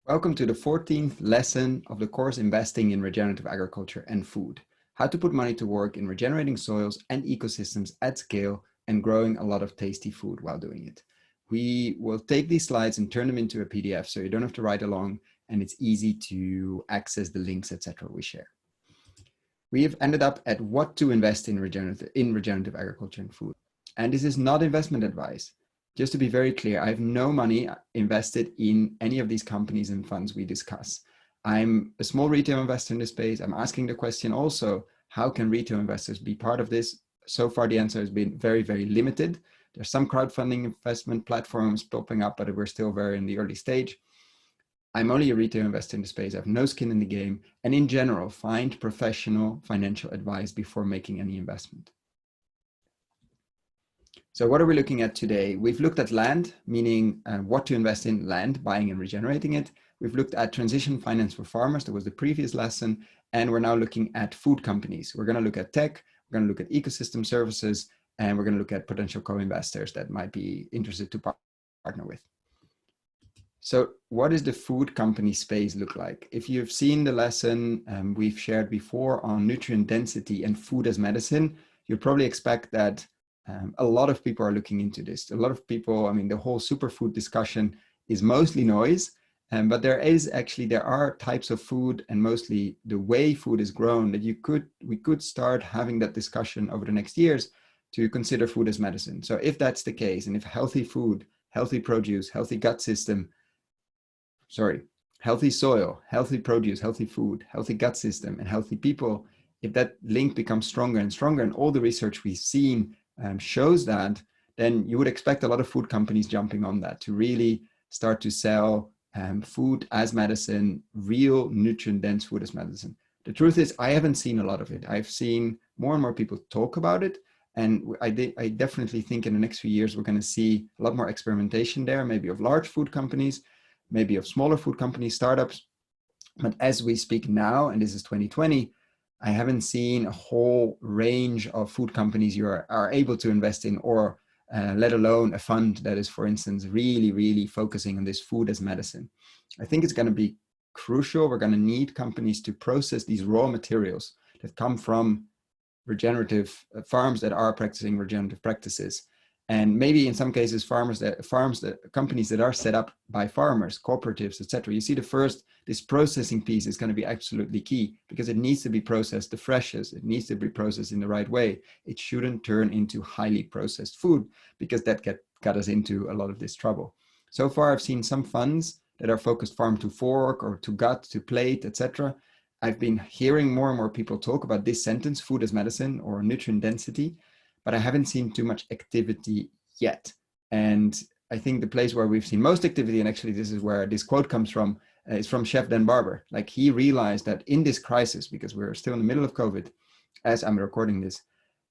Welcome to the 14th lesson of the course Investing in Regenerative Agriculture and Food. How to put money to work in regenerating soils and ecosystems at scale and growing a lot of tasty food while doing it. We will take these slides and turn them into a PDF so you don't have to write along and it's easy to access the links, etc. we share. We have ended up at what to invest in regenerative agriculture and food. And this is not investment advice. Just to be very clear, I have no money invested in any of these companies and funds we discuss. I'm a small retail investor in this space. I'm asking the question also, how can retail investors be part of this? So far, the answer has been very, very limited. There's some crowdfunding investment platforms popping up, but we're still very in the early stage. I'm only a retail investor in the space. I have no skin in the game. And in general, find professional financial advice before making any investment. So what are we looking at today? We've looked at land, meaning what to invest in land, buying and regenerating it. We've looked at transition finance for farmers. That was the previous lesson. And we're now looking at food companies. We're going to look at tech. We're going to look at ecosystem services. And we're going to look at potential co-investors that might be interested to partner with. So what does the food company space look like? If you've seen the lesson we've shared before on nutrient density and food as medicine, you'd probably expect that a lot of people are looking into this. A lot of people, the whole superfood discussion is mostly noise, but there are types of food and mostly the way food is grown that we could start having that discussion over the next years to consider food as medicine. So if that's the case, and if healthy food, healthy produce, healthy gut system, healthy soil, healthy produce, healthy food, healthy gut system, and healthy people, if that link becomes stronger and stronger, and all the research we've seen shows that, then you would expect a lot of food companies jumping on that to really start to sell food as medicine, real nutrient-dense food as medicine. The truth is, I haven't seen a lot of it. I've seen more and more people talk about it, and I definitely think in the next few years, we're going to see a lot more experimentation there, maybe of large food companies, maybe of smaller food companies, startups. But as we speak now, and this is 2020, I haven't seen a whole range of food companies you are able to invest in, or let alone a fund that is, for instance, really, really focusing on this food as medicine. I think it's going to be crucial. We're going to need companies to process these raw materials that come from regenerative farms that are practicing regenerative practices. And maybe in some cases, companies that are set up by farmers, cooperatives, etc. You see this processing piece is going to be absolutely key because it needs to be processed the freshest. It needs to be processed in the right way. It shouldn't turn into highly processed food because that got us into a lot of this trouble. So far, I've seen some funds that are focused farm to fork or to gut to plate, etc. I've been hearing more and more people talk about this sentence, food as medicine or nutrient density, but I haven't seen too much activity yet. And I think the place where we've seen most activity, and actually this is where this quote comes from, is from Chef Dan Barber. Like, he realized that in this crisis, because we're still in the middle of COVID, as I'm recording this,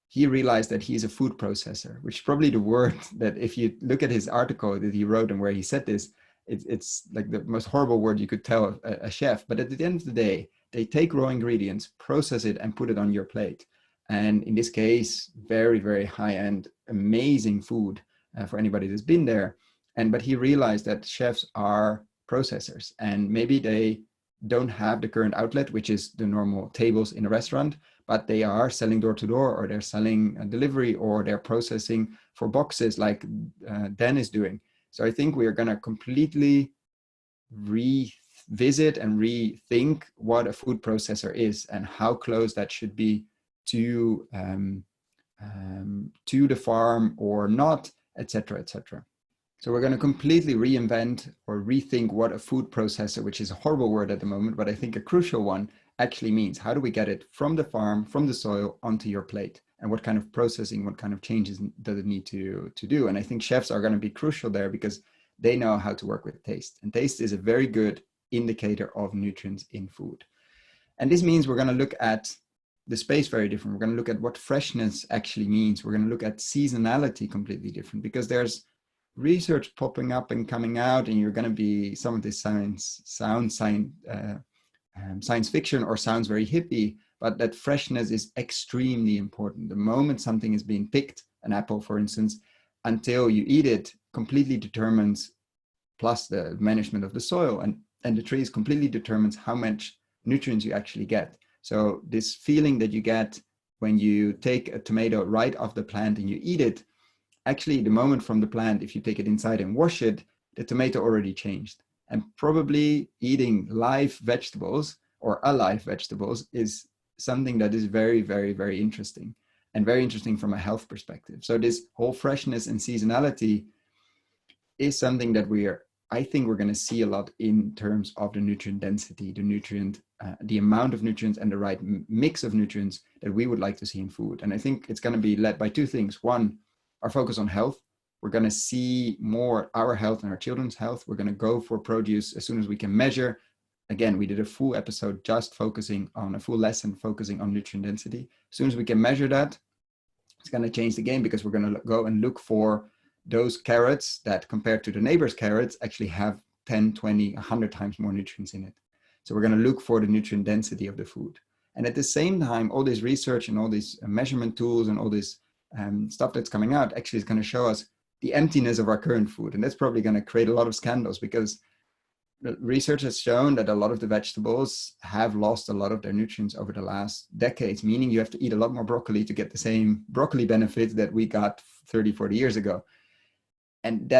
he realized that he's a food processor, which is probably the word that, if you look at his article that he wrote and where he said this, it's like the most horrible word you could tell a chef. But at the end of the day, they take raw ingredients, process it, and put it on your plate. And in this case, very, very high-end, amazing food for anybody that's been there. But he realized that chefs are processors, and maybe they don't have the current outlet, which is the normal tables in a restaurant, but they are selling door to door, or they're selling a delivery, or they're processing for boxes like Dan is doing. So I think we are going to completely revisit and rethink what a food processor is and how close that should be to the farm or not, etc., etc. So we're going to completely reinvent or rethink what a food processor, which is a horrible word at the moment, but I think a crucial one, actually means. How do we get it from the farm, from the soil, onto your plate? And what kind of processing, what kind of changes does it need to do? And I think chefs are going to be crucial there because they know how to work with taste. And taste is a very good indicator of nutrients in food. And this means we're going to look at the space very different. We're going to look at what freshness actually means. We're going to look at seasonality completely different, because there's research popping up and coming out, and you're going to be, some of this science fiction or sounds very hippie, but that freshness is extremely important. The moment something is being picked, an apple, for instance, until you eat it, completely determines, plus the management of the soil and and the trees completely determines how much nutrients you actually get. So this feeling that you get when you take a tomato right off the plant and you eat it, actually the moment from the plant, if you take it inside and wash it, the tomato already changed. And probably eating live vegetables or alive vegetables is something that is very, very, very interesting, and very interesting from a health perspective. So this whole freshness and seasonality is something that I think we're going to see a lot in terms of the nutrient density, the amount of nutrients and the right mix of nutrients that we would like to see in food. And I think it's going to be led by two things. One, our focus on health. We're going to see more our health and our children's health. We're going to go for produce as soon as we can measure. Again, we did a full episode just focusing on a full lesson focusing on nutrient density. As soon as we can measure that, it's going to change the game, because we're going to go and look for those carrots that compared to the neighbor's carrots actually have 10, 20, 100 times more nutrients in it. So we're going to look for the nutrient density of the food. And at the same time, all this research and all these measurement tools and all this stuff that's coming out actually is going to show us the emptiness of our current food. And that's probably going to create a lot of scandals, because the research has shown that a lot of the vegetables have lost a lot of their nutrients over the last decades, meaning you have to eat a lot more broccoli to get the same broccoli benefits that we got 30, 40 years ago. And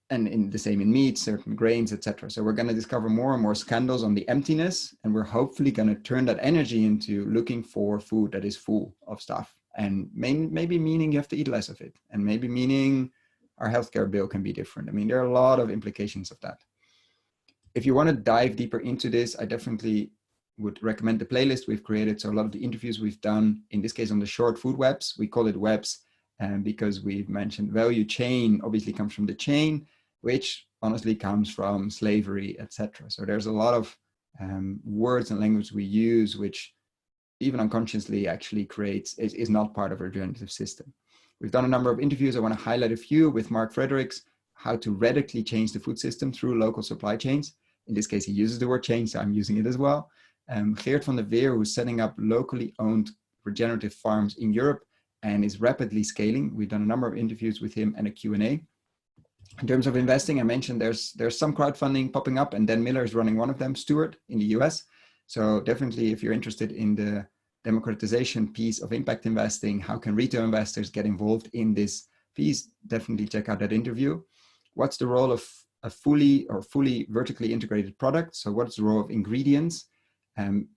in the same in meat, certain grains, etc. So we're going to discover more and more scandals on the emptiness, and we're hopefully going to turn that energy into looking for food that is full of stuff. And maybe meaning you have to eat less of it, and maybe meaning our healthcare bill can be different. I mean, there are a lot of implications of that. If you want to dive deeper into this, I definitely would recommend the playlist we've created. So a lot of the interviews we've done, in this case on the short food webs, we call it webs, because we've mentioned value chain obviously comes from the chain, which honestly comes from slavery, etc. So there's a lot of words and language we use, which even unconsciously actually is not part of our regenerative system. We've done a number of interviews. I want to highlight a few with Mark Frederic, how to radically change the food system through local supply chains. In this case, he uses the word change, so I'm using it as well. Geert van der Veer, who's setting up locally owned regenerative farms in Europe and is rapidly scaling. We've done a number of interviews with him and a Q&A. In terms of investing, I mentioned there's some crowdfunding popping up, and Dan Miller is running one of them, Stewart, in the US. So definitely, if you're interested in the democratization piece of impact investing, how can retail investors get involved in this piece, definitely check out that interview. What's the role of a fully vertically integrated product? So what's the role of ingredients,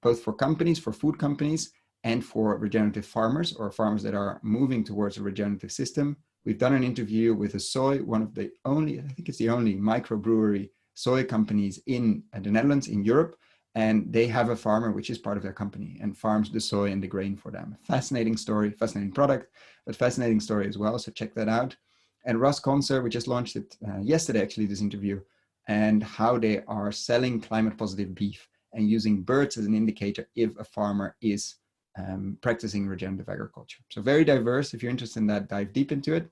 both for companies, for food companies, and for regenerative farmers or farmers that are moving towards a regenerative system? We've done an interview with a soy, one of the only, I think it's the only microbrewery soy companies in the Netherlands, in Europe. And they have a farmer which is part of their company and farms the soy and the grain for them. Fascinating story, fascinating product, but fascinating story as well. So check that out. And Russ Conser, we just launched it yesterday, actually, this interview, and how they are selling climate positive beef and using birds as an indicator if a farmer is practicing regenerative agriculture. So very diverse. If you're interested in that, dive deep into it.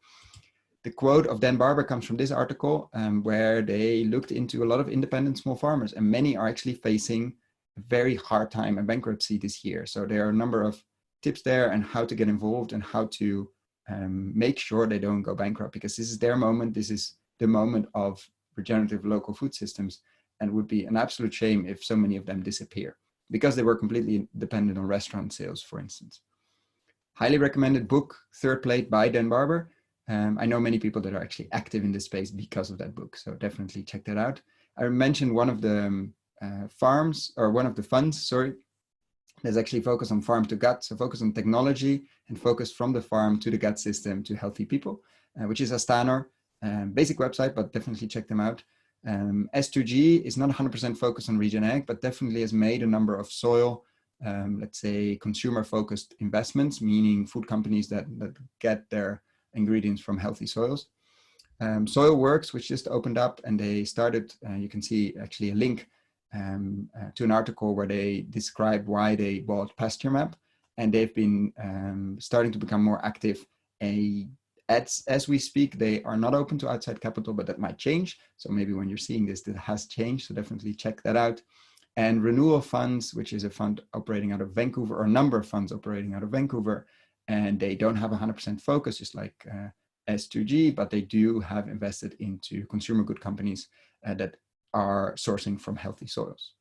The quote of Dan Barber comes from this article where they looked into a lot of independent small farmers, and many are actually facing a very hard time and bankruptcy this year. So there are a number of tips there and how to get involved and how to make sure they don't go bankrupt, because this is their moment. This is the moment of regenerative local food systems, and it would be an absolute shame if so many of them disappear because they were completely dependent on restaurant sales, for instance. Highly recommended book, Third Plate by Dan Barber. I know many people that are actually active in this space because of that book, so definitely check that out. I mentioned one of the one of the funds, sorry, that's actually focused on farm to gut, so focus on technology and focus from the farm to the gut system to healthy people, which is Astanor, basic website, but definitely check them out. S2G is not 100% focused on regen ag, but definitely has made a number of soil, let's say, consumer-focused investments, meaning food companies that get their ingredients from healthy soils. Soil Works, which just opened up, and they started, you can see actually a link to an article where they describe why they bought PastureMap, and they've been starting to become more active. As we speak, they are not open to outside capital, but that might change. So maybe when you're seeing this, that has changed. So definitely check that out. And Renewal Funds, which is a fund operating out of Vancouver, or a number of funds operating out of Vancouver, and they don't have 100% focus, just like S2G, but they do have invested into consumer good companies that are sourcing from healthy soils.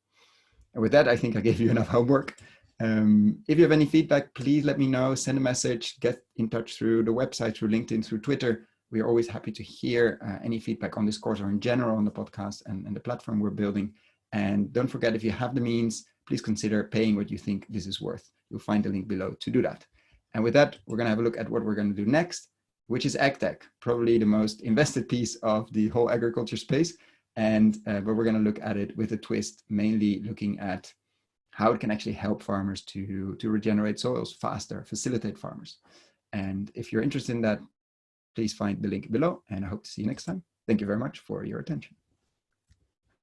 And with that, I think I gave you enough homework. If you have any feedback, please let me know, send a message, get in touch through the website, through LinkedIn, through Twitter. We are always happy to hear any feedback on this course or in general on the podcast and the platform we're building. And don't forget, if you have the means, please consider paying what you think this is worth. You'll find the link below to do that. And with that, we're going to have a look at what we're going to do next, which is AgTech, probably the most invested piece of the whole agriculture space. And but we're going to look at it with a twist, mainly looking at how it can actually help farmers to regenerate soils faster, facilitate farmers. And if you're interested in that, please find the link below, and I hope to see you next time. Thank you very much for your attention.